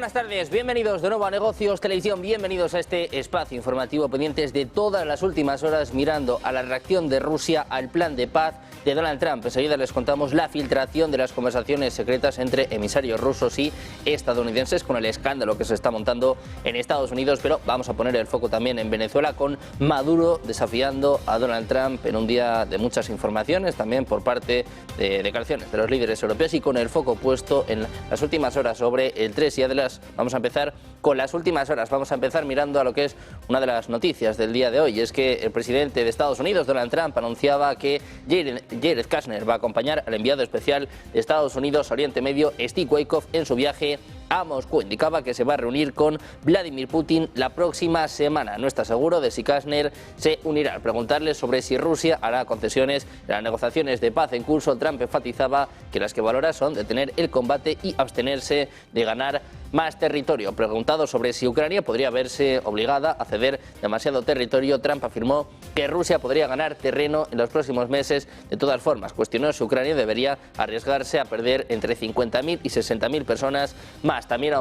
buenas tardes, bienvenidos de nuevo a Negocios Televisión, bienvenidos a este espacio informativo pendientes de todas las últimas horas mirando a la reacción de Rusia al plan de paz de Donald Trump. Enseguida les contamos la filtración de las conversaciones secretas entre emisarios rusos y estadounidenses con el escándalo que se está montando en Estados Unidos, pero vamos a poner el foco también en Venezuela con Maduro desafiando a Donald Trump en un día de muchas informaciones, también por parte de declaraciones de los líderes europeos y con el foco puesto en las últimas horas sobre el 3 y Adlas. Vamos a empezar con las últimas horas, vamos a empezar mirando a lo que es una de las noticias del día de hoy, es que el presidente de Estados Unidos, Donald Trump, anunciaba que Jared Kushner va a acompañar al enviado especial de Estados Unidos a Oriente Medio, Steve Witkoff, en su viaje a Moscú. Indicaba que se va a reunir con Vladimir Putin la próxima semana. No está seguro de si Kushner se unirá. Al preguntarle sobre si Rusia hará concesiones en las negociaciones de paz en curso, Trump enfatizaba que las que valora son detener el combate y abstenerse de ganar más territorio. Preguntado sobre si Ucrania podría verse obligada a ceder demasiado territorio, Trump afirmó que Rusia podría ganar terreno en los próximos meses. De todas formas, cuestionó si Ucrania debería arriesgarse a perder entre 50.000 y 60.000 personas más. También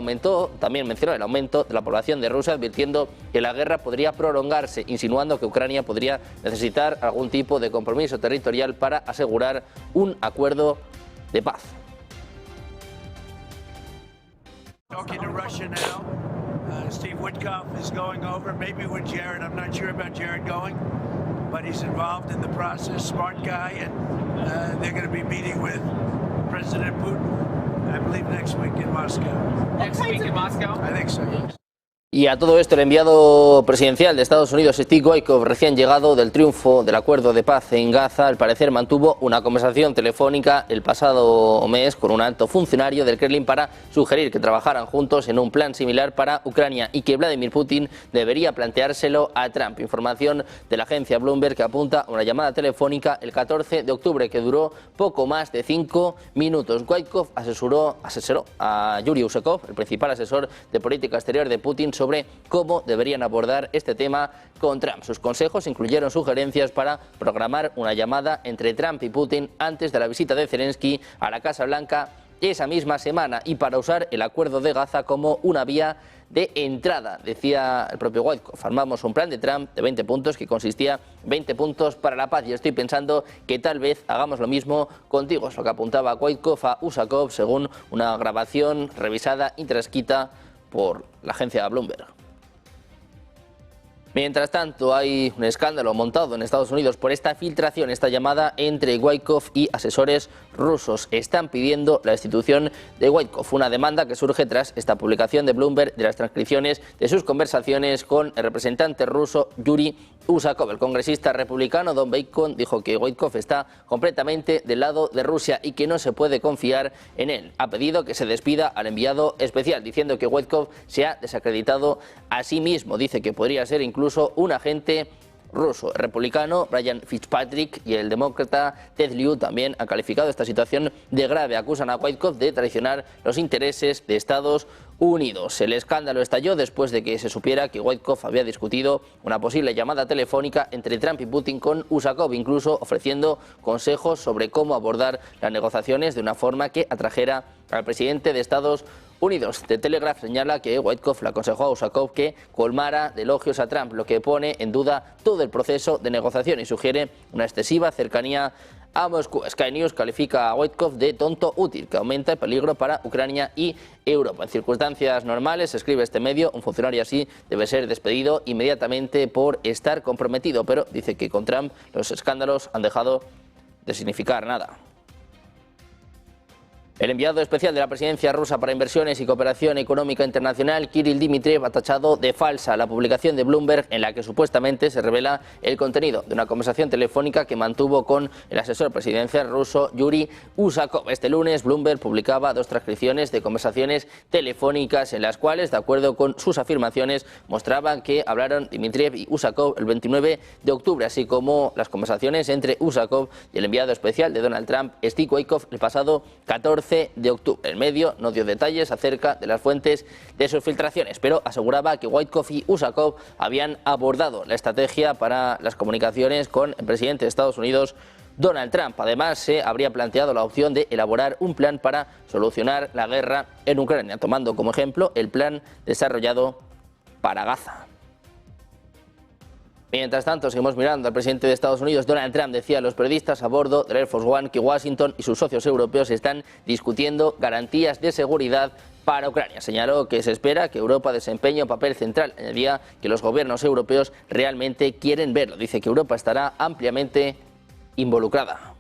mencionó el aumento de la población de Rusia, advirtiendo que la guerra podría prolongarse, insinuando que Ucrania podría necesitar algún tipo de compromiso territorial para asegurar un acuerdo de paz. Talking to Russia now. Steve Witkoff is going over, maybe with Jared. I'm not sure about Jared going, but he's involved in the process. Smart guy, and they're going to be meeting with President Putin, I believe, next week in Moscow. Next week in Moscow? I think so, yes. Y a todo esto, el enviado presidencial de Estados Unidos, Steve Witkoff, recién llegado del triunfo del acuerdo de paz en Gaza, al parecer mantuvo una conversación telefónica el pasado mes con un alto funcionario del Kremlin para sugerir que trabajaran juntos en un plan similar para Ucrania y que Vladimir Putin debería planteárselo a Trump. Información de la agencia Bloomberg que apunta a una llamada telefónica el 14 de octubre que duró poco más de 5 minutos. Witkoff asesoró a Yuri Ushakov, el principal asesor de política exterior de Putin, sobre cómo deberían abordar este tema con Trump. Sus consejos incluyeron sugerencias para programar una llamada entre Trump y Putin antes de la visita de Zelensky a la Casa Blanca esa misma semana y para usar el acuerdo de Gaza como una vía de entrada. Decía el propio Witkoff: armamos un plan de Trump de 20 puntos que consistía 20 puntos para la paz y estoy pensando que tal vez hagamos lo mismo contigo. Es lo que apuntaba Witkoff a Ushakov según una grabación revisada y transcrita por la agencia Bloomberg. Mientras tanto, hay un escándalo montado en Estados Unidos por esta filtración, esta llamada entre Witkoff y asesores rusos. Están pidiendo la destitución de Witkoff, una demanda que surge tras esta publicación de Bloomberg de las transcripciones de sus conversaciones con el representante ruso Yuri Ushakov. El congresista republicano Don Bacon dijo que Witkoff está completamente del lado de Rusia y que no se puede confiar en él. Ha pedido que se despida al enviado especial, diciendo que Witkoff se ha desacreditado a sí mismo. Dice que podría ser incluso un agente ruso. El republicano Brian Fitzpatrick y el demócrata Ted Lieu también han calificado esta situación de grave. Acusan a Witkoff de traicionar los intereses de Estados Unidos. El escándalo estalló después de que se supiera que Witkoff había discutido una posible llamada telefónica entre Trump y Putin con Ushakov, incluso ofreciendo consejos sobre cómo abordar las negociaciones de una forma que atrajera al presidente de Estados Unidos. The Telegraph señala que Witkoff le aconsejó a Ushakov que colmara de elogios a Trump, lo que pone en duda todo el proceso de negociación y sugiere una excesiva cercanía a Moscú. Sky News califica a Witkoff de tonto útil, que aumenta el peligro para Ucrania y Europa. En circunstancias normales, escribe este medio, un funcionario así debe ser despedido inmediatamente por estar comprometido, pero dice que con Trump los escándalos han dejado de significar nada. El enviado especial de la presidencia rusa para inversiones y cooperación económica internacional, Kirill Dmitriev, ha tachado de falsa la publicación de Bloomberg en la que supuestamente se revela el contenido de una conversación telefónica que mantuvo con el asesor presidencial ruso Yuri Ushakov. Este lunes, Bloomberg publicaba 2 transcripciones de conversaciones telefónicas en las cuales, de acuerdo con sus afirmaciones, mostraban que hablaron Dmitriev y Ushakov el 29 de octubre, así como las conversaciones entre Ushakov y el enviado especial de Donald Trump, Steve Witkoff, el pasado 14 de octubre. El medio no dio detalles acerca de las fuentes de sus filtraciones, pero aseguraba que Witkoff y Ushakov habían abordado la estrategia para las comunicaciones con el presidente de Estados Unidos, Donald Trump. Además, se habría planteado la opción de elaborar un plan para solucionar la guerra en Ucrania, tomando como ejemplo el plan desarrollado para Gaza. Mientras tanto, seguimos mirando al presidente de Estados Unidos. Donald Trump decía a los periodistas a bordo del Air Force One que Washington y sus socios europeos están discutiendo garantías de seguridad para Ucrania. Señaló que se espera que Europa desempeñe un papel central. Añadía que los gobiernos europeos realmente quieren verlo. Dice que Europa estará ampliamente involucrada.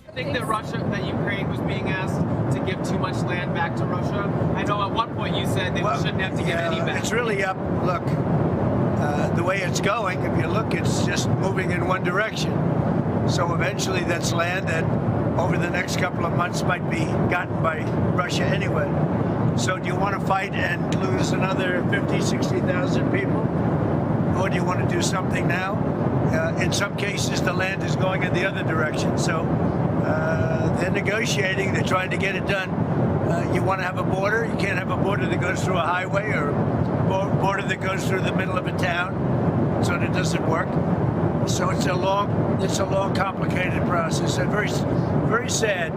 I think that Ukraine was being asked to give too much land back to Russia. I know at one point you said they shouldn't have to give any back. It's really up. Look, the way it's going, if you look, it's just moving in one direction. So eventually that's land that over the next couple of months might be gotten by Russia anyway. So do you want to fight and lose another 50, 60,000 people? Or do you want to do something now? In some cases, the land is going in the other direction. So they're negotiating, they're trying to get it done. You want to have a border, you can't have a border that goes through a highway or a border that goes through the middle of a town, so that doesn't work. So it's a long, complicated process, and very sad.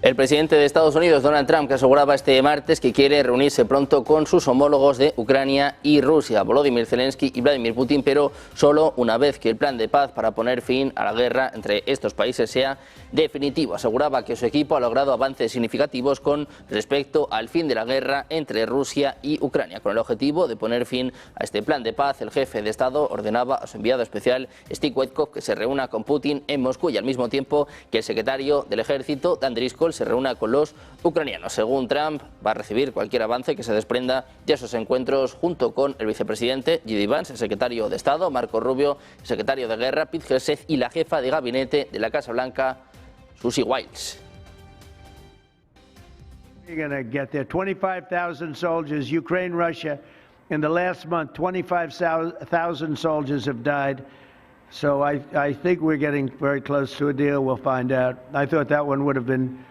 El presidente de Estados Unidos, Donald Trump, que aseguraba este martes que quiere reunirse pronto con sus homólogos de Ucrania y Rusia, Volodymyr Zelensky y Vladimir Putin, pero solo una vez que el plan de paz para poner fin a la guerra entre estos países sea definitivo. Aseguraba que su equipo ha logrado avances significativos con respecto al fin de la guerra entre Rusia y Ucrania. Con el objetivo de poner fin a este plan de paz, el jefe de Estado ordenaba a su enviado especial, Steve Witkoff, que se reúna con Putin en Moscú y al mismo tiempo que el secretario del Ejército, Dan Driscoll, se reúna con los ucranianos. Según Trump, va a recibir cualquier avance que se desprenda de esos encuentros junto con el vicepresidente J.D. Vance, el secretario de Estado Marco Rubio, el secretario de Guerra Pete Hegseth y la jefa de gabinete de la Casa Blanca, Susie Wiles. You're going to get there. 25,000 soldiers, Ukraine, Russia. In the last month, 25,000 soldiers have died. So I think we're getting very close to a deal. We'll find out. I thought that one would have been...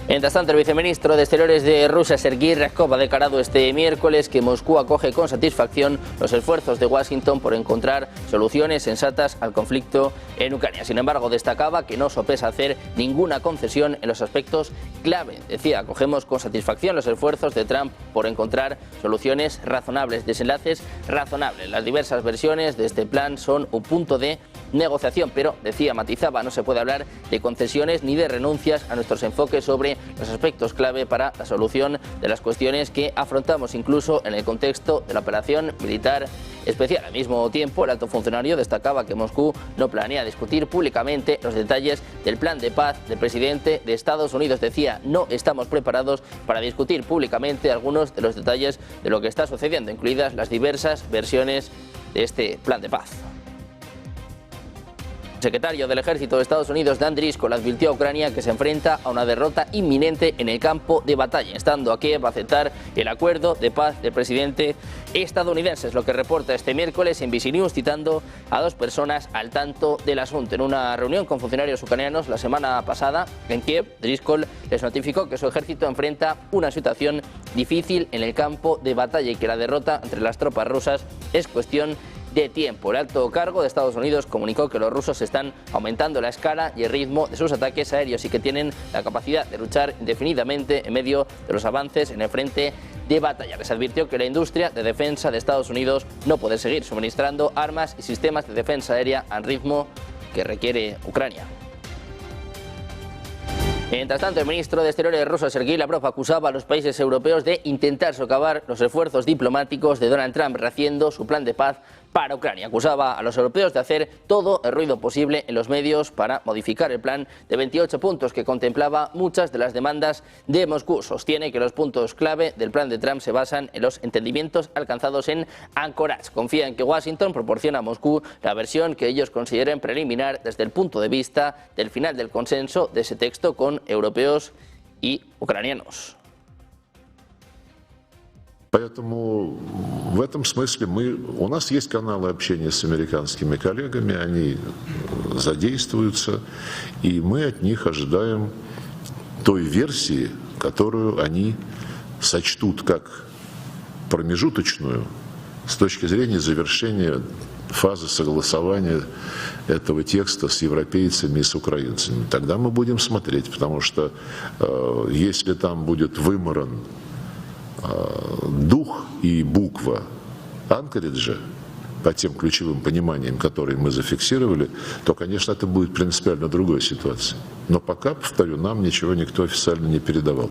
Mientras tanto, el viceministro de Exteriores de Rusia, Sergei Ryabkov, ha declarado este miércoles que Moscú acoge con satisfacción los esfuerzos de Washington por encontrar soluciones sensatas al conflicto en Ucrania. Sin embargo, destacaba que no sopesa hacer ninguna concesión en los aspectos clave. Decía, acogemos con satisfacción los esfuerzos de Trump por encontrar soluciones razonables, desenlaces razonables. Las diversas versiones de este plan son un punto de negociación, pero, decía, matizaba, no se puede hablar de concesiones ni de renuncias a nuestros enfoques sobre los aspectos clave para la solución de las cuestiones que afrontamos, incluso en el contexto de la operación militar especial. Al mismo tiempo, el alto funcionario destacaba que Moscú no planea discutir públicamente los detalles del plan de paz del presidente de Estados Unidos. Decía, no estamos preparados para discutir públicamente algunos de los detalles de lo que está sucediendo, incluidas las diversas versiones de este plan de paz. El secretario del Ejército de Estados Unidos, Dan Driscoll, advirtió a Ucrania que se enfrenta a una derrota inminente en el campo de batalla, instando a Kiev a aceptar el acuerdo de paz del presidente estadounidense. Es lo que reporta este miércoles en NBC News, citando a dos personas al tanto del asunto. En una reunión con funcionarios ucranianos la semana pasada en Kiev, Driscoll les notificó que su ejército enfrenta una situación difícil en el campo de batalla y que la derrota entre las tropas rusas es cuestión de tiempo. El alto cargo de Estados Unidos comunicó que los rusos están aumentando la escala y el ritmo de sus ataques aéreos y que tienen la capacidad de luchar indefinidamente en medio de los avances en el frente de batalla. Les advirtió que la industria de defensa de Estados Unidos no puede seguir suministrando armas y sistemas de defensa aérea al ritmo que requiere Ucrania. Mientras tanto, el ministro de Exteriores ruso, Sergei Lavrov, acusaba a los países europeos de intentar socavar los esfuerzos diplomáticos de Donald Trump, rehaciendo su plan de paz para Ucrania. Acusaba a los europeos de hacer todo el ruido posible en los medios para modificar el plan de 28 puntos que contemplaba muchas de las demandas de Moscú. Sostiene que los puntos clave del plan de Trump se basan en los entendimientos alcanzados en Anchorage. Confía en que Washington proporciona a Moscú la versión que ellos consideren preliminar desde el punto de vista del final del consenso de ese texto con europeos y ucranianos. Поэтому в этом смысле у нас есть каналы общения с американскими коллегами, они задействуются, и мы от них ожидаем той версии, которую они сочтут как промежуточную с точки зрения завершения фазы согласования этого текста с европейцами и с украинцами. Тогда мы будем смотреть, потому что если там будет выморан дух и буква Анкориджа по тем ключевым пониманиям, которые мы зафиксировали, то, конечно, это будет принципиально другой ситуация. Но пока, повторю, нам ничего никто официально не передавал.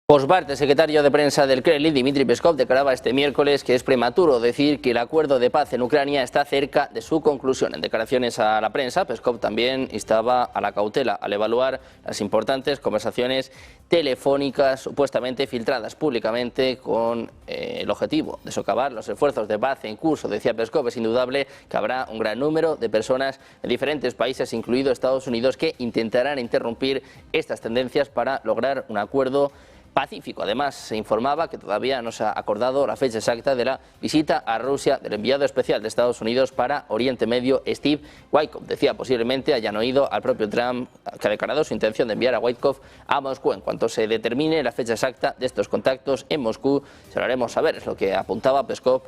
Por su parte, el secretario de prensa del Kremlin, Dmitry Peskov, declaraba este miércoles que es prematuro decir que el acuerdo de paz en Ucrania está cerca de su conclusión. En declaraciones a la prensa, Peskov también instaba a la cautela al evaluar las importantes conversaciones telefónicas supuestamente filtradas públicamente con el objetivo de socavar los esfuerzos de paz en curso. Decía Peskov, es indudable que habrá un gran número de personas en diferentes países, incluido Estados Unidos, que intentarán interrumpir estas tendencias para lograr un acuerdo pacífico. Además, se informaba que todavía no se ha acordado la fecha exacta de la visita a Rusia del enviado especial de Estados Unidos para Oriente Medio, Steve Witkoff. Decía, posiblemente hayan oído al propio Trump, que ha declarado su intención de enviar a Witkoff a Moscú. En cuanto se determine la fecha exacta de estos contactos en Moscú, se lo haremos saber, es lo que apuntaba Peskov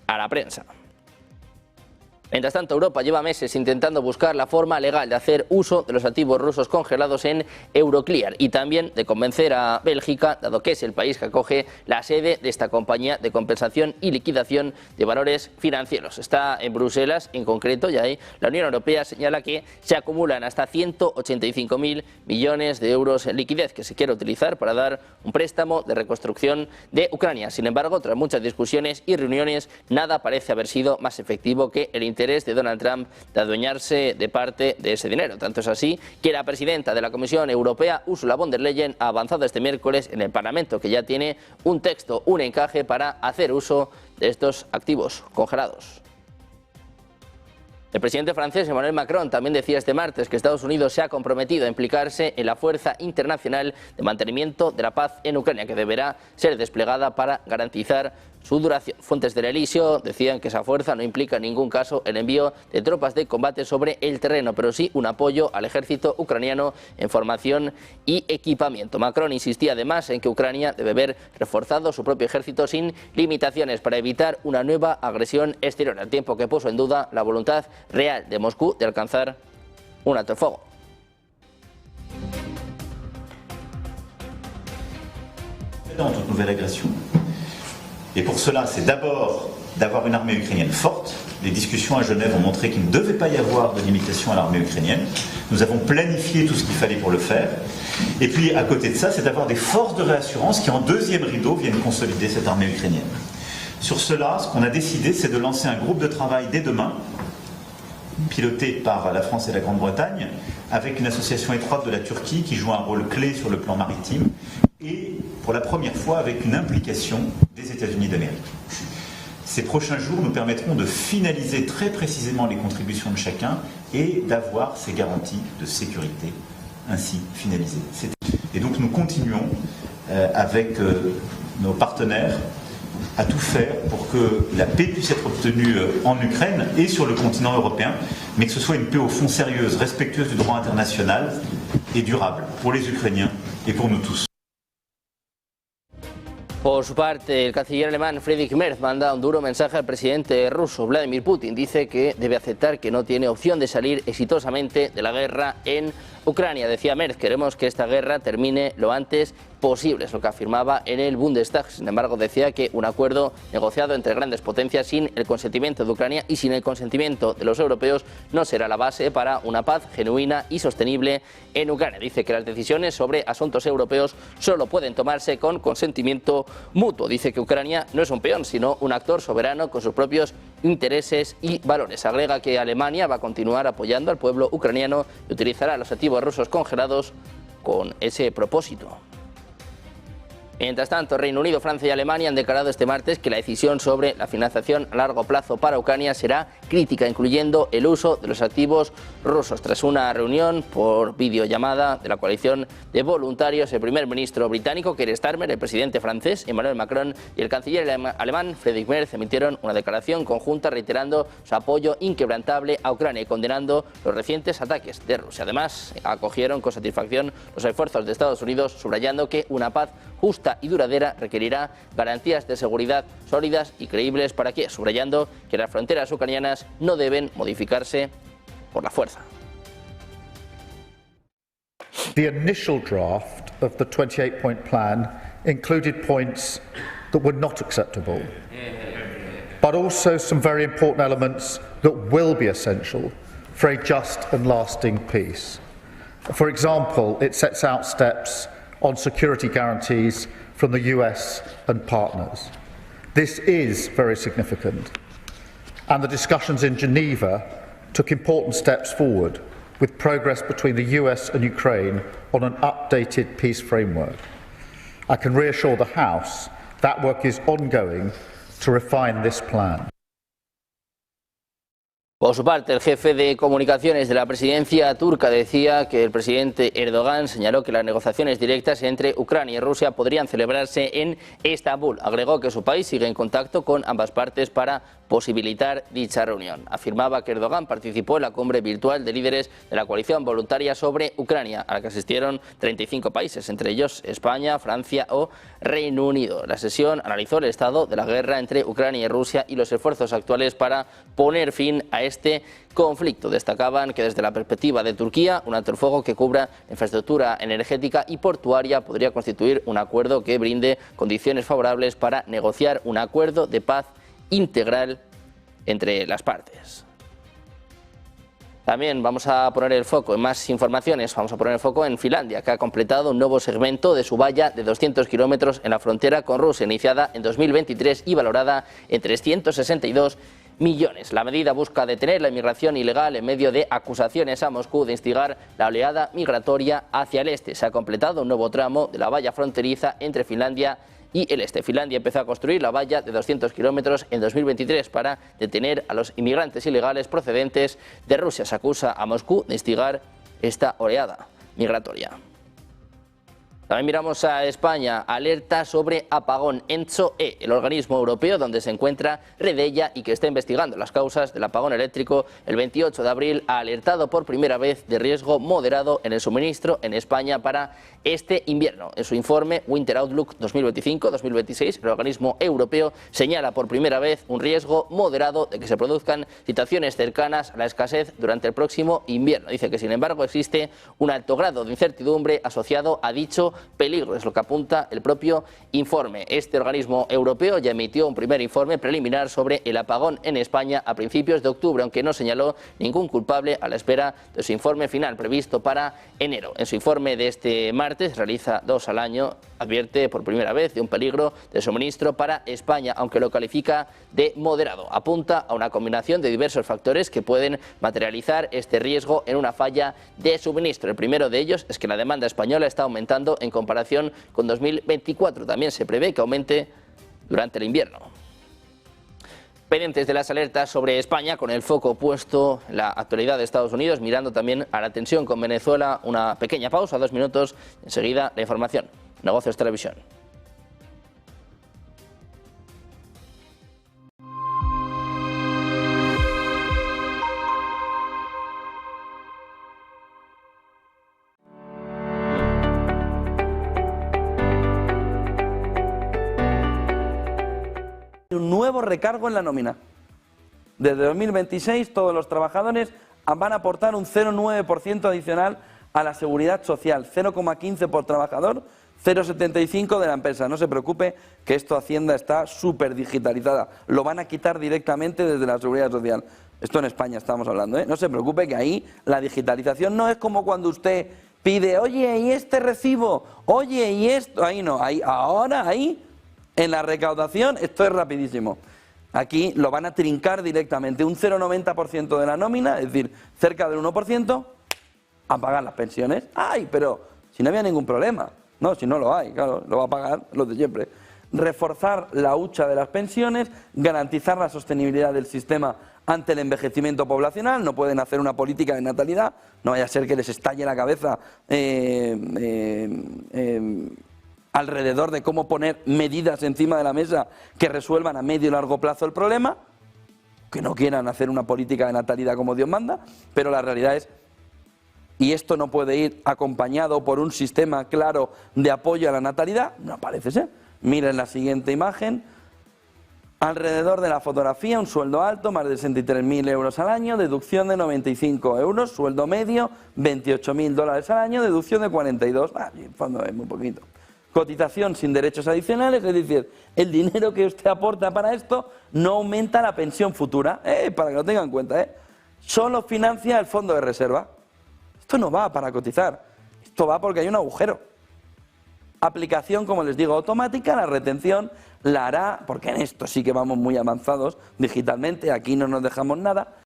a la prensa. Mientras tanto, Europa lleva meses intentando buscar la forma legal de hacer uso de los activos rusos congelados en Euroclear y también de convencer a Bélgica, dado que es el país que acoge la sede de esta compañía de compensación y liquidación de valores financieros. Está en Bruselas, en concreto, y ahí la Unión Europea señala que se acumulan hasta 185.000 millones de euros en liquidez que se quiere utilizar para dar un préstamo de reconstrucción de Ucrania. Sin embargo, tras muchas discusiones y reuniones, nada parece haber sido más efectivo que el interés de Donald Trump de adueñarse de parte de ese dinero. Tanto es así que la presidenta de la Comisión Europea, Ursula von der Leyen, ha avanzado este miércoles en el Parlamento que ya tiene un texto, un encaje para hacer uso de estos activos congelados. El presidente francés Emmanuel Macron también decía este martes que Estados Unidos se ha comprometido a implicarse en la fuerza internacional de mantenimiento de la paz en Ucrania, que deberá ser desplegada para garantizar su duración. Fuentes del Elíseo decían que esa fuerza no implica en ningún caso el envío de tropas de combate sobre el terreno, pero sí un apoyo al ejército ucraniano en formación y equipamiento. Macron insistía además en que Ucrania debe ver reforzado su propio ejército sin limitaciones para evitar una nueva agresión exterior, al tiempo que puso en duda la voluntad real de Moscú de alcanzar un alto el fuego. Dans toute nouvelle agression. Et pour cela, c'est d'abord d'avoir une armée ukrainienne forte. Les discussions à Genève ont montré qu'il ne devait pas y avoir de limitation à l'armée ukrainienne. Nous avons planifié tout ce qu'il fallait pour le faire. Et puis, à côté de ça, c'est d'avoir des forces de réassurance qui, en deuxième rideau, viennent consolider cette armée ukrainienne. Sur cela, ce qu'on a décidé, c'est de lancer un groupe de travail dès demain, piloté par la France et la Grande-Bretagne, avec une association étroite de la Turquie qui joue un rôle clé sur le plan maritime, et pour la première fois avec une implication des États-Unis d'Amérique. Ces prochains jours nous permettront de finaliser très précisément les contributions de chacun et d'avoir ces garanties de sécurité ainsi finalisées. Et donc nous continuons avec nos partenaires à tout faire pour que la paix puisse être obtenue en Ukraine et sur le continent européen, mais que ce soit une paix au fond sérieuse, respectueuse du droit international et durable pour les Ukrainiens et pour nous tous. Por su parte, el canciller alemán Friedrich Merz manda un duro mensaje al presidente ruso Vladimir Putin. Dice que debe aceptar que no tiene opción de salir exitosamente de la guerra en Ucrania. Decía Merz, queremos que esta guerra termine lo antes posible, es lo que afirmaba en el Bundestag. Sin embargo, decía que un acuerdo negociado entre grandes potencias sin el consentimiento de Ucrania y sin el consentimiento de los europeos no será la base para una paz genuina y sostenible en Ucrania. Dice que las decisiones sobre asuntos europeos solo pueden tomarse con consentimiento mutuo. Dice que Ucrania no es un peón, sino un actor soberano con sus propios intereses y valores. Agrega que Alemania va a continuar apoyando al pueblo ucraniano y utilizará los activos rusos congelados con ese propósito. Mientras tanto, Reino Unido, Francia y Alemania han declarado este martes que la decisión sobre la financiación a largo plazo para Ucrania será crítica, incluyendo el uso de los activos rusos. Tras una reunión por videollamada de la coalición de voluntarios, el primer ministro británico Keir Starmer, el presidente francés Emmanuel Macron y el canciller alemán Friedrich Merz emitieron una declaración conjunta reiterando su apoyo inquebrantable a Ucrania y condenando los recientes ataques de Rusia. Además, acogieron con satisfacción los esfuerzos de Estados Unidos, subrayando que una paz justa y duradera requerirá garantías de seguridad sólidas y creíbles para Kiev, subrayando que las fronteras ucranianas no deben modificarse por la fuerza. The initial draft of the 28-point plan included points that were not acceptable, but also some very important elements that will be essential for a just and lasting peace. For example, it sets out steps on security guarantees from the US and partners. This is very significant, and the discussions in Geneva took important steps forward, with progress between the US and Ukraine on an updated peace framework. I can reassure the House that work is ongoing to refine this plan. Por su parte, el jefe de comunicaciones de la presidencia turca decía que el presidente Erdogan señaló que las negociaciones directas entre Ucrania y Rusia podrían celebrarse en Estambul. Agregó que su país sigue en contacto con ambas partes para posibilitar dicha reunión. Afirmaba que Erdogan participó en la cumbre virtual de líderes de la coalición voluntaria sobre Ucrania, a la que asistieron 35 países, entre ellos España, Francia o Reino Unido. La sesión analizó el estado de la guerra entre Ucrania y Rusia y los esfuerzos actuales para poner fin a este conflicto. Destacaban que desde la perspectiva de Turquía, un alto el fuego que cubra la infraestructura energética y portuaria podría constituir un acuerdo que brinde condiciones favorables para negociar un acuerdo de paz integral entre las partes. También vamos a poner el foco en más informaciones, vamos a poner el foco en Finlandia, que ha completado un nuevo segmento de su valla de 200 kilómetros en la frontera con Rusia, iniciada en 2023 y valorada en 362 millones. La medida busca detener la inmigración ilegal en medio de acusaciones a Moscú de instigar la oleada migratoria hacia el este. Se ha completado un nuevo tramo de la valla fronteriza entre Finlandia y el este. Finlandia empezó a construir la valla de 200 kilómetros en 2023 para detener a los inmigrantes ilegales procedentes de Rusia. Se acusa a Moscú de instigar esta oleada migratoria. También miramos a España, alerta sobre apagón. ENTSO-E, el organismo europeo donde se encuentra Redella y que está investigando las causas del apagón eléctrico el 28 de abril, ha alertado por primera vez de riesgo moderado en el suministro en España para este invierno. En su informe Winter Outlook 2025-2026, el organismo europeo señala por primera vez un riesgo moderado de que se produzcan situaciones cercanas a la escasez durante el próximo invierno. Dice que, sin embargo, existe un alto grado de incertidumbre asociado a dicho peligro, es lo que apunta el propio informe. Este organismo europeo ya emitió un primer informe preliminar sobre el apagón en España a principios de octubre, aunque no señaló ningún culpable, a la espera de su informe final previsto para enero. En su informe de este martes, realiza 2 al año, advierte por primera vez de un peligro de suministro para España, aunque lo califica de moderado. Apunta a una combinación de diversos factores que pueden materializar este riesgo en una falla de suministro. El primero de ellos es que la demanda española está aumentando en comparación con 2024. También se prevé que aumente durante el invierno. Pendientes de las alertas sobre España, con el foco puesto en la actualidad de Estados Unidos, mirando también a la tensión con Venezuela. Una pequeña pausa, 2 minutos, enseguida la información. Negocios Televisión. Un nuevo recargo en la nómina. Desde 2026 todos los trabajadores van a aportar un 0,9% adicional a la seguridad social, 0,15 por trabajador, 0,75 de la empresa. No se preocupe que esto Hacienda está súper digitalizada, lo van a quitar directamente desde la seguridad social. Esto en España estamos hablando, ¿eh? No se preocupe que ahí la digitalización no es como cuando usted pide, oye, ¿y este recibo? Oye, ¿y esto? Ahí no, ahí, ahora, ahí, en la recaudación, esto es rapidísimo. Aquí lo van a trincar directamente, un 0,90% de la nómina, es decir, cerca del 1%, a pagar las pensiones. ¡Ay! Pero si no había ningún problema. No, si no lo hay, claro, lo va a pagar los de siempre. Reforzar la hucha de las pensiones, garantizar la sostenibilidad del sistema ante el envejecimiento poblacional. No pueden hacer una política de natalidad, no vaya a ser que les estalle la cabeza alrededor de cómo poner medidas encima de la mesa que resuelvan a medio y largo plazo el problema, que no quieran hacer una política de natalidad como Dios manda, pero la realidad es y esto no puede ir acompañado por un sistema claro de apoyo a la natalidad, no parece ser. Miren la siguiente imagen. Alrededor de la fotografía, un sueldo alto, más de 63.000 euros al año, deducción de 95 euros, sueldo medio, 28.000 dólares al año, deducción de 42, en fondo es muy poquito. Cotización sin derechos adicionales, es decir, el dinero que usted aporta para esto no aumenta la pensión futura, para que lo tengan en cuenta, solo financia el fondo de reserva. Esto no va para cotizar, esto va porque hay un agujero. Aplicación, como les digo, automática, la retención la hará, porque en esto sí que vamos muy avanzados digitalmente, aquí no nos dejamos nada.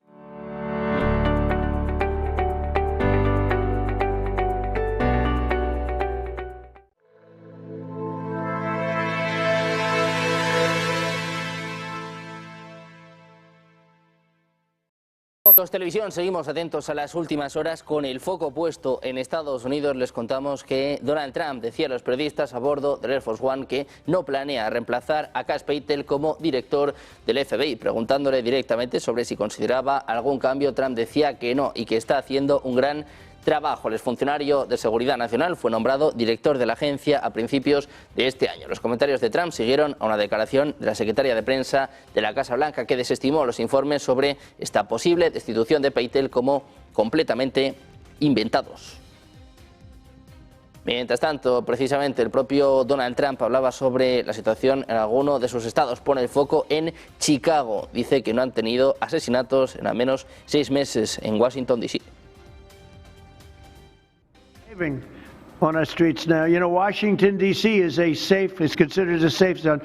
Televisión, seguimos atentos a las últimas horas con el foco puesto en Estados Unidos. Les contamos que Donald Trump decía a los periodistas a bordo del Air Force One que no planea reemplazar a Cash Patel como director del FBI. Preguntándole directamente sobre si consideraba algún cambio, Trump decía que no y que está haciendo un gran trabajo. El exfuncionario de Seguridad Nacional fue nombrado director de la agencia a principios de este año. Los comentarios de Trump siguieron a una declaración de la secretaria de prensa de la Casa Blanca, que desestimó los informes sobre esta posible destitución de Patel como completamente inventados. Mientras tanto, precisamente el propio Donald Trump hablaba sobre la situación en alguno de sus estados. Pone el foco en Chicago. Dice que no han tenido asesinatos en al menos 6 meses en Washington, D.C. On our streets now. You know, Washington, D.C. is considered a safe zone.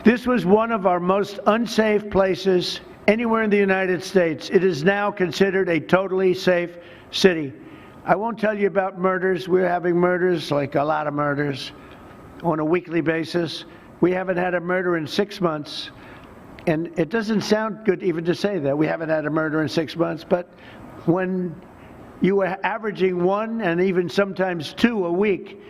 This was one of our most unsafe places anywhere in the United States. It is now considered a totally safe city. I won't tell you about murders. We're having murders, like a lot of murders, on a weekly basis. We haven't had a murder in 6 months. And it doesn't sound good even to say that. We haven't had a murder in 6 months. But when you were averaging 1 and even sometimes 2 a week,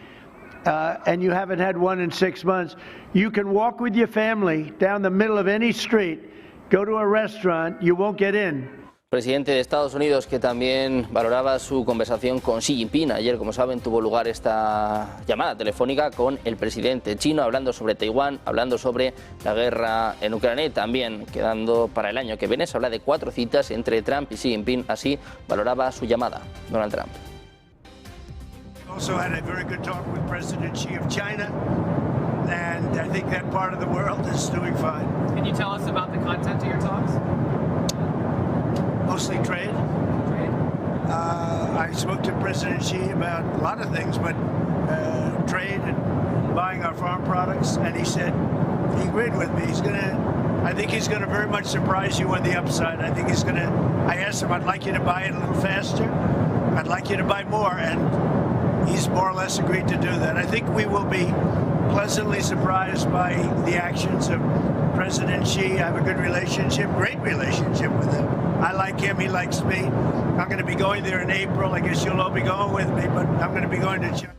and you haven't had 1 in 6 months, you can walk with your family down the middle of any street, go to a restaurant, you won't get in. Presidente de Estados Unidos, que también valoraba su conversación con Xi Jinping. Ayer, como saben, tuvo lugar esta llamada telefónica con el presidente chino, hablando sobre Taiwán, hablando sobre la guerra en Ucrania y también, quedando para el año que viene, se habla de 4 citas entre Trump y Xi Jinping. Así valoraba su llamada Donald Trump. Also had a very good talk with President Xi of China, and I think that part of the world is doing fine. Can you tell us about the content of your talks? Mostly trade. I spoke to President Xi about a lot of things, but trade and buying our farm products, and he said he agreed with me. I think he's gonna very much surprise you on the upside. I think he's gonna. I asked him, I'd like you to buy it a little faster. I'd like you to buy more, and he's more or less agreed to do that. I think we will be pleasantly surprised by the actions of President Xi. I have a good relationship, great relationship with him. I like him, he likes me. I'm going to be going there in April. I guess you'll all be going with me, but I'm going to be going to China.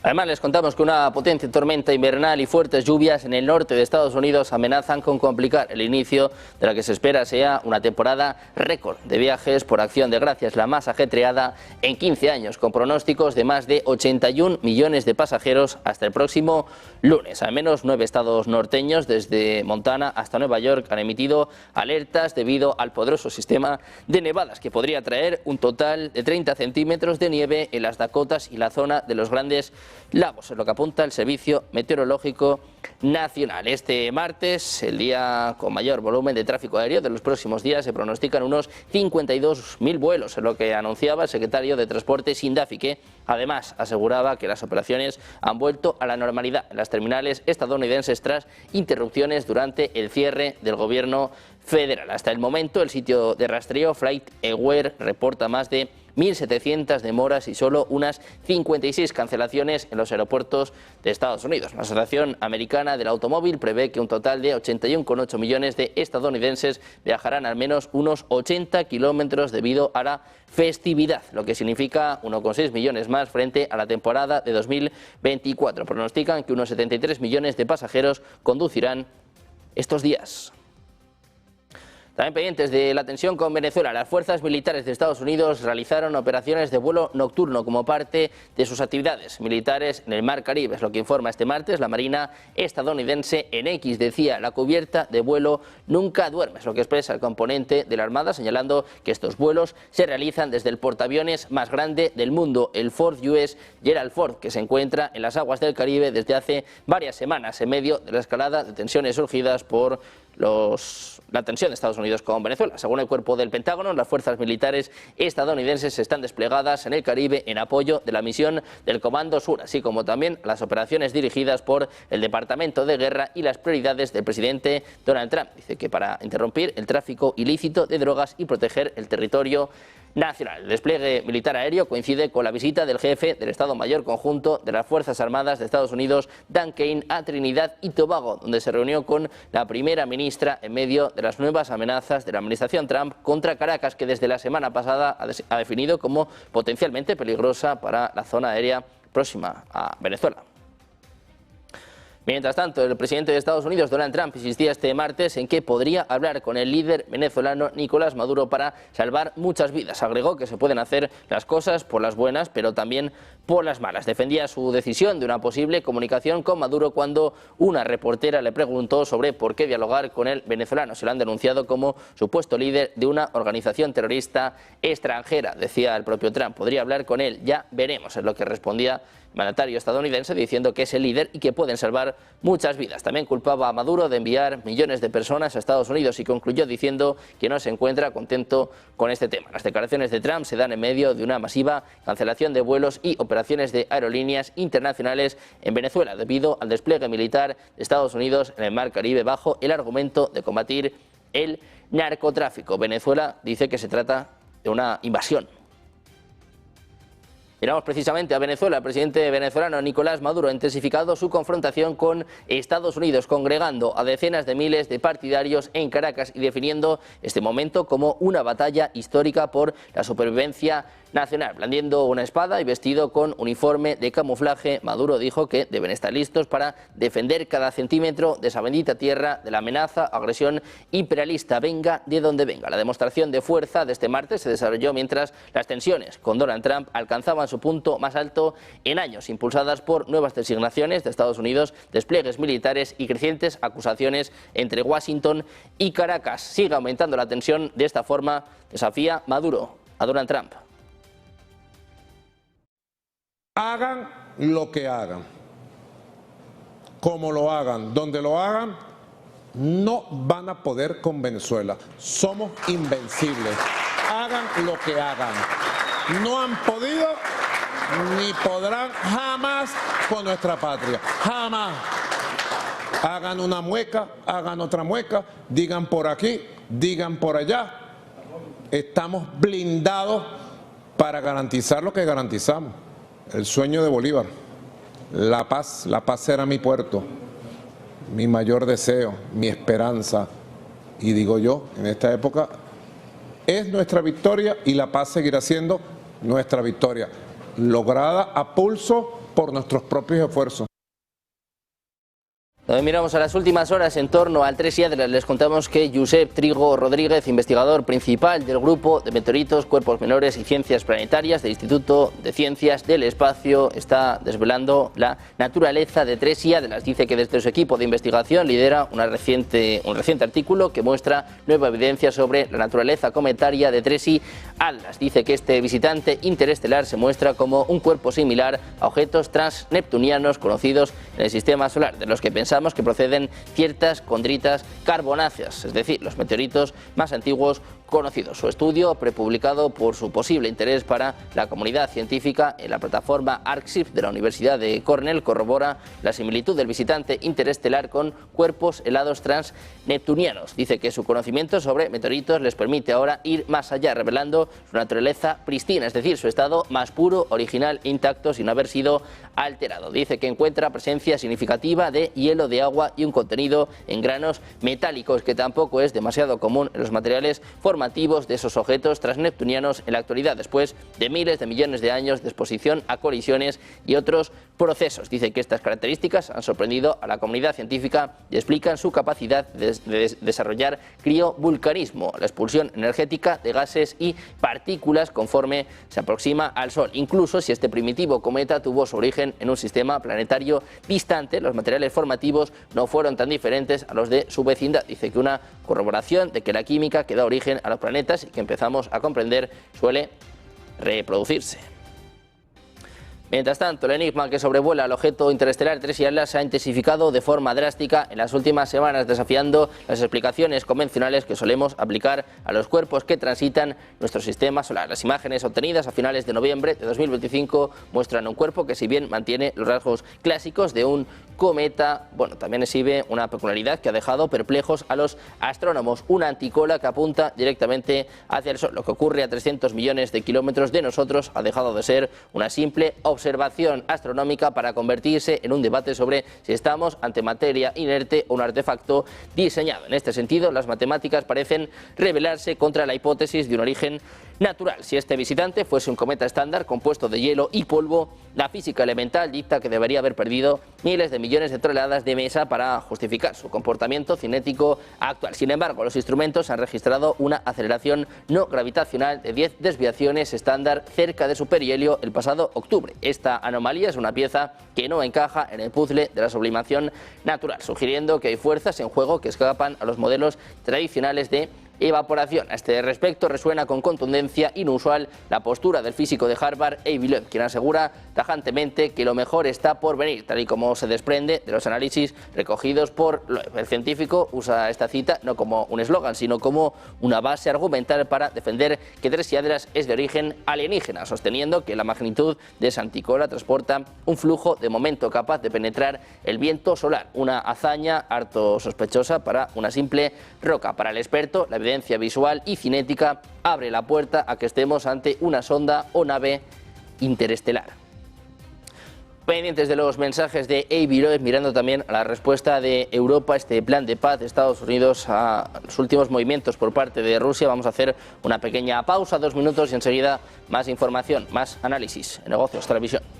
Además, les contamos que una potente tormenta invernal y fuertes lluvias en el norte de Estados Unidos amenazan con complicar el inicio de la que se espera sea una temporada récord de viajes por Acción de Gracias, la más ajetreada en 15 años, con pronósticos de más de 81 millones de pasajeros hasta el próximo lunes. Al menos 9 estados norteños, desde Montana hasta Nueva York, han emitido alertas debido al poderoso sistema de nevadas que podría traer un total de 30 centímetros de nieve en las Dakotas y la zona de los Grandes Lagos, es lo que apunta el Servicio Meteorológico Nacional. Este martes, el día con mayor volumen de tráfico aéreo de los próximos días, se pronostican unos 52.000 vuelos, es lo que anunciaba el secretario de Transporte Sindafi, que además aseguraba que las operaciones han vuelto a la normalidad en las terminales estadounidenses tras interrupciones durante el cierre del gobierno federal. Hasta el momento, el sitio de rastreo FlightAware reporta más de 1.700 demoras y solo unas 56 cancelaciones en los aeropuertos de Estados Unidos. La Asociación Americana del Automóvil prevé que un total de 81,8 millones de estadounidenses viajarán al menos unos 80 kilómetros debido a la festividad, lo que significa 1,6 millones más frente a la temporada de 2024. Pronostican que unos 73 millones de pasajeros conducirán estos días. También pendientes de la tensión con Venezuela, las fuerzas militares de Estados Unidos realizaron operaciones de vuelo nocturno como parte de sus actividades militares en el Mar Caribe. Es lo que informa este martes la Marina estadounidense en X. Decía, la cubierta de vuelo nunca duerme. Es lo que expresa el componente de la Armada, señalando que estos vuelos se realizan desde el portaaviones más grande del mundo, el Fort U.S. Gerald Ford, que se encuentra en las aguas del Caribe desde hace varias semanas, en medio de la escalada de tensiones surgidas por la tensión de Estados Unidos con Venezuela. Según el cuerpo del Pentágono, las fuerzas militares estadounidenses están desplegadas en el Caribe en apoyo de la misión del Comando Sur, así como también las operaciones dirigidas por el Departamento de Guerra y las prioridades del presidente Donald Trump. Dice que para interrumpir el tráfico ilícito de drogas y proteger el territorio nacional. El despliegue militar aéreo coincide con la visita del jefe del Estado Mayor Conjunto de las Fuerzas Armadas de Estados Unidos, Dan Kane, a Trinidad y Tobago, donde se reunió con la primera ministra en medio de las nuevas amenazas de la administración Trump contra Caracas, que desde la semana pasada ha definido como potencialmente peligrosa para la zona aérea próxima a Venezuela. Mientras tanto, el presidente de Estados Unidos, Donald Trump, insistía este martes en que podría hablar con el líder venezolano Nicolás Maduro para salvar muchas vidas. Agregó que se pueden hacer las cosas por las buenas, pero también por las malas. Defendía su decisión de una posible comunicación con Maduro cuando una reportera le preguntó sobre por qué dialogar con el venezolano. Se lo han denunciado como supuesto líder de una organización terrorista extranjera. Decía el propio Trump, podría hablar con él, ya veremos, es lo que respondía el mandatario estadounidense, diciendo que es el líder y que pueden salvar muchas vidas. También culpaba a Maduro de enviar millones de personas a Estados Unidos y concluyó diciendo que no se encuentra contento con este tema. Las declaraciones de Trump se dan en medio de una masiva cancelación de vuelos y operaciones de aerolíneas internacionales en Venezuela debido al despliegue militar de Estados Unidos en el Mar Caribe bajo el argumento de combatir el narcotráfico. Venezuela dice que se trata de una invasión. Miramos precisamente a Venezuela. El presidente venezolano Nicolás Maduro ha intensificado su confrontación con Estados Unidos, congregando a decenas de miles de partidarios en Caracas y definiendo este momento como una batalla histórica por la supervivencia nacional. Blandiendo una espada y vestido con uniforme de camuflaje, Maduro dijo que deben estar listos para defender cada centímetro de esa bendita tierra de la amenaza, agresión imperialista, venga de donde venga. La demostración de fuerza de este martes se desarrolló mientras las tensiones con Donald Trump alcanzaban su punto más alto en años, impulsadas por nuevas designaciones de Estados Unidos, despliegues militares y crecientes acusaciones entre Washington y Caracas. Sigue aumentando la tensión. De esta forma desafía Maduro a Donald Trump. Hagan lo que hagan, como lo hagan, donde lo hagan, no van a poder con Venezuela. Somos invencibles. Hagan lo que hagan. No han podido ni podrán jamás con nuestra patria. Jamás. Hagan una mueca, hagan otra mueca, digan por aquí, digan por allá. Estamos blindados para garantizar lo que garantizamos. El sueño de Bolívar, la paz era mi puerto, mi mayor deseo, mi esperanza. Y digo yo, en esta época es nuestra victoria y la paz seguirá siendo nuestra victoria, lograda a pulso por nuestros propios esfuerzos. También miramos a las últimas horas en torno al 3i. Les contamos que Josep Trigo Rodríguez, investigador principal del Grupo de Meteoritos, Cuerpos Menores y Ciencias Planetarias del Instituto de Ciencias del Espacio, está desvelando la naturaleza de 3i. Dice que desde su equipo de investigación lidera un reciente artículo que muestra nueva evidencia sobre la naturaleza cometaria de 3i Atlas. Dice que este visitante interestelar se muestra como un cuerpo similar a objetos transneptunianos conocidos en el Sistema Solar, de los que pensamos que proceden ciertas condritas carbonáceas, es decir, los meteoritos más antiguos conocidos. Su estudio, prepublicado por su posible interés para la comunidad científica en la plataforma ArcSIP de la Universidad de Cornell, corrobora la similitud del visitante interestelar con cuerpos helados transneptunianos. Dice que su conocimiento sobre meteoritos les permite ahora ir más allá, revelando su naturaleza pristina, es decir, su estado más puro, original e intacto sin haber sido alterado. Dice que encuentra presencia significativa de hielo de agua y un contenido en granos metálicos, que tampoco es demasiado común en los materiales formativos de esos objetos transneptunianos en la actualidad, después de miles de millones de años de exposición a colisiones y otros procesos. Dice que estas características han sorprendido a la comunidad científica y explican su capacidad de desarrollar criovulcanismo, la expulsión energética de gases y partículas conforme se aproxima al Sol. Incluso si este primitivo cometa tuvo su origen en un sistema planetario distante, los materiales formativos no fueron tan diferentes a los de su vecindad. Dice que una corroboración de que la química que da origen a los planetas y que empezamos a comprender suele reproducirse. Mientras tanto, el enigma que sobrevuela el objeto interestelar 3I Atlas se ha intensificado de forma drástica en las últimas semanas, desafiando las explicaciones convencionales que solemos aplicar a los cuerpos que transitan nuestro sistema solar. Las imágenes obtenidas a finales de noviembre de 2025 muestran un cuerpo que, si bien mantiene los rasgos clásicos de un cometa, también exhibe una peculiaridad que ha dejado perplejos a los astrónomos: una anticola que apunta directamente hacia el Sol. Lo que ocurre a 300 millones de kilómetros de nosotros ha dejado de ser una simple observación astronómica para convertirse en un debate sobre si estamos ante materia inerte o un artefacto diseñado. En este sentido, las matemáticas parecen rebelarse contra la hipótesis de un origen natural. Si este visitante fuese un cometa estándar compuesto de hielo y polvo, la física elemental dicta que debería haber perdido miles de millones de toneladas de masa para justificar su comportamiento cinético actual. Sin embargo, los instrumentos han registrado una aceleración no gravitacional de 10 desviaciones estándar cerca de su perihelio el pasado octubre. Esta anomalía es una pieza que no encaja en el puzzle de la sublimación natural, sugiriendo que hay fuerzas en juego que escapan a los modelos tradicionales de evaporación. A este respecto resuena con contundencia inusual la postura del físico de Harvard, Avi Loeb, quien asegura tajantemente que lo mejor está por venir, tal y como se desprende de los análisis recogidos por Loeb. El científico usa esta cita no como un eslogan, sino como una base argumental para defender que 3I Atlas es de origen alienígena, sosteniendo que la magnitud de esa anticola transporta un flujo de momento capaz de penetrar el viento solar, una hazaña harto sospechosa para una simple roca. Para el experto, la evidencia visual y cinética abre la puerta a que estemos ante una sonda o nave interestelar. Pendientes de los mensajes de Avi Loeb, mirando también a la respuesta de Europa, este plan de paz de Estados Unidos a los últimos movimientos por parte de Rusia. Vamos a hacer una pequeña pausa, 2 minutos, y enseguida más información, más análisis en Negocios Televisión.